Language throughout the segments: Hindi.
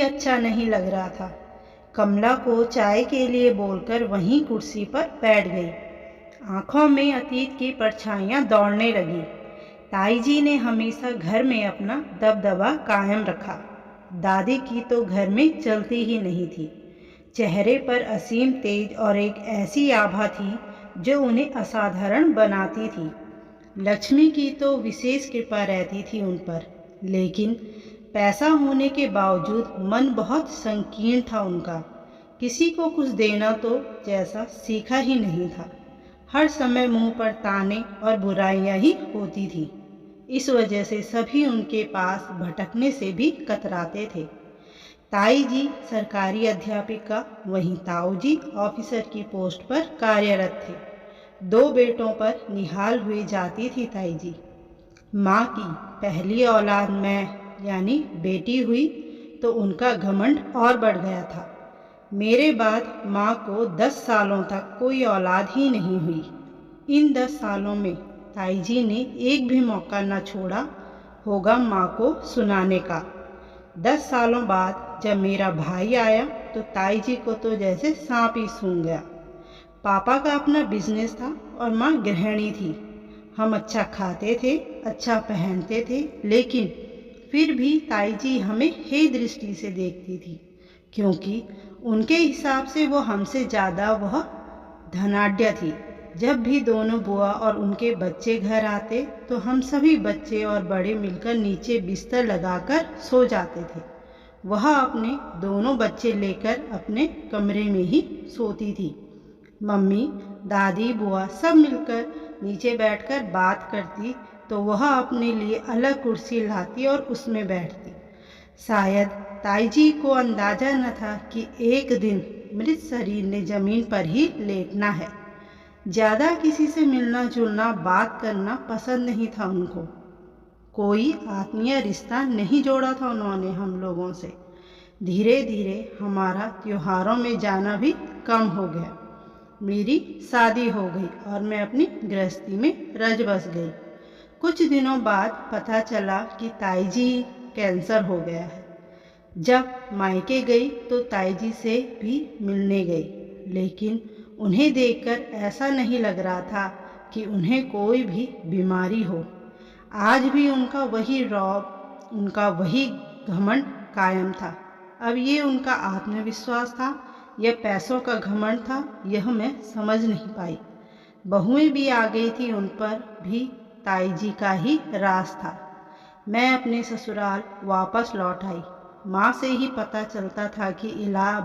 अच्छा नहीं लग रहा था। कमला को चाय के लिए बोलकर वहीं कुर्सी पर बैठ गई। आंखों में अतीत की परछाइयां दौड़ने लगी। ताई जी ने हमेशा घर में अपना दबदबा कायम रखा। दादी की तो घर में चलती ही नहीं थी। चेहरे पर असीम तेज और एक ऐसी आभा थी जो उन्हें असाधारण बनाती थी। लक्ष्मी की तो विशेष कृपा रहती थी उन पर, लेकिन पैसा होने के बावजूद मन बहुत संकीर्ण था उनका। किसी को कुछ देना तो जैसा सीखा ही नहीं था। हर समय मुंह पर ताने और बुराइयां ही होती थी। इस वजह से सभी उनके पास भटकने से भी कतराते थे। ताई जी सरकारी अध्यापिका, वहीं ताऊ जी ऑफिसर की पोस्ट पर कार्यरत थे। 2 बेटों पर निहाल हुई जाती थी ताई जी। माँ की पहली औलाद मैं यानी बेटी हुई तो उनका घमंड और बढ़ गया था। मेरे बाद माँ को 10 सालों तक कोई औलाद ही नहीं हुई। इन 10 सालों में ताई जी ने एक भी मौका न छोड़ा होगा माँ को सुनाने का। 10 सालों बाद जब मेरा भाई आया तो ताई जी को तो जैसे सांप ही सूंघ गया। पापा का अपना बिजनेस था और माँ गृहिणी थी। हम अच्छा खाते थे, अच्छा पहनते थे, लेकिन फिर भी ताई जी हमें हे दृष्टि से देखती थी, क्योंकि उनके हिसाब से वो हमसे ज़्यादा वह धनाढ्य थी। जब भी दोनों बुआ और उनके बच्चे घर आते तो हम सभी बच्चे और बड़े मिलकर नीचे बिस्तर लगाकर सो जाते थे। वह अपने दोनों बच्चे लेकर अपने कमरे में ही सोती थी। मम्मी, दादी, बुआ सब मिलकर नीचे बैठकर बात करती तो वह अपने लिए अलग कुर्सी लाती और उसमें बैठती। शायद ताई जी को अंदाजा न था कि एक दिन मृत शरीर ने जमीन पर ही लेटना है। ज़्यादा किसी से मिलना जुलना बात करना पसंद नहीं था उनको। कोई आत्मीय रिश्ता नहीं जोड़ा था उन्होंने हम लोगों से। धीरे धीरे हमारा त्योहारों में जाना भी कम हो गया। मेरी शादी हो गई और मैं अपनी गृहस्थी में रच बस गई। कुछ दिनों बाद पता चला कि ताई जी कैंसर हो गया है। जब मायके गई तो ताई जी से भी मिलने गई, लेकिन उन्हें देखकर ऐसा नहीं लग रहा था कि उन्हें कोई भी बीमारी हो। आज भी उनका वही रौब, उनका वही घमंड कायम था। अब ये उनका आत्मविश्वास था या पैसों का घमंड था, यह मैं समझ नहीं पाई। बहुएं भी आ गई थी, उन पर भी ताई जी का ही राज था। मैं अपने ससुराल वापस लौट आई। माँ से ही पता चलता था कि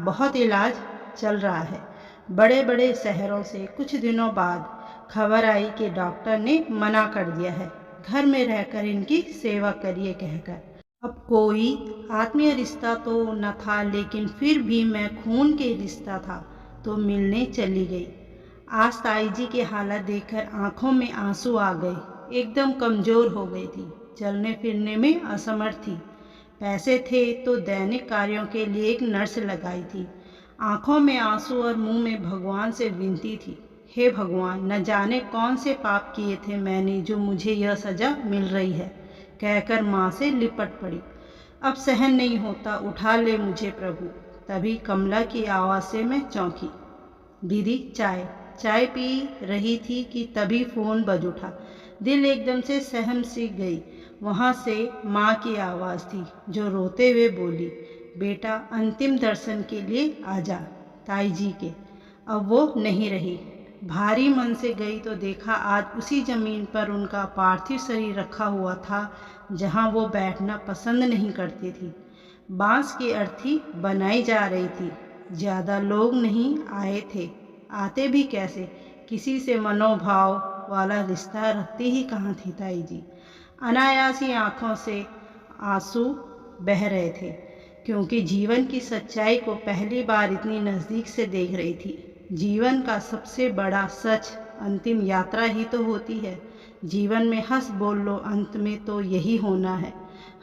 बहुत इलाज चल रहा है बड़े बड़े शहरों से। कुछ दिनों बाद खबर आई कि डॉक्टर ने मना कर दिया है, घर में रहकर इनकी सेवा करिए कहकर। अब कोई आत्मीय रिश्ता तो न था, लेकिन फिर भी मैं खून के रिश्ता था तो मिलने चली गई। आज ताई जी की हालत देखकर आंखों में आंसू आ गए। एकदम कमज़ोर हो गई थी, चलने फिरने में असमर्थ थी। पैसे थे तो दैनिक कार्यों के लिए एक नर्स लगाई थी। आंखों में आंसू और मुंह में भगवान से विनती थी, हे भगवान, न जाने कौन से पाप किए थे मैंने जो मुझे यह सज़ा मिल रही है, कहकर माँ से लिपट पड़ी। अब सहन नहीं होता, उठा ले मुझे प्रभु। तभी कमला की आवाज़ से मैं चौंकी। दीदी चाय चाय पी रही थी कि तभी फ़ोन बज उठा। दिल एकदम से सहम सी गई। वहाँ से माँ की आवाज़ थी जो रोते हुए बोली, बेटा अंतिम दर्शन के लिए आजा ताई जी के। अब वो नहीं रही। भारी मन से गई तो देखा आज उसी ज़मीन पर उनका पार्थिव शरीर रखा हुआ था जहाँ वो बैठना पसंद नहीं करती थी। बांस की अर्थी बनाई जा रही थी। ज़्यादा लोग नहीं आए थे, आते भी कैसे, किसी से मनोभाव वाला रिश्ता रखती ही कहाँ थी ताई जी। अनायासी आँखों से आंसू बह रहे थे, क्योंकि जीवन की सच्चाई को पहली बार इतनी नज़दीक से देख रही थी। जीवन का सबसे बड़ा सच अंतिम यात्रा ही तो होती है। जीवन में हंस बोल लो, अंत में तो यही होना है।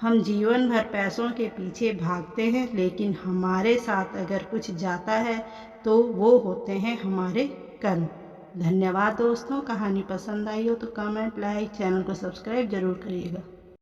हम जीवन भर पैसों के पीछे भागते हैं, लेकिन हमारे साथ अगर कुछ जाता है तो वो होते हैं हमारे कर्म। धन्यवाद दोस्तों। कहानी पसंद आई हो तो कमेंट, लाइक, चैनल को सब्सक्राइब जरूर करिएगा।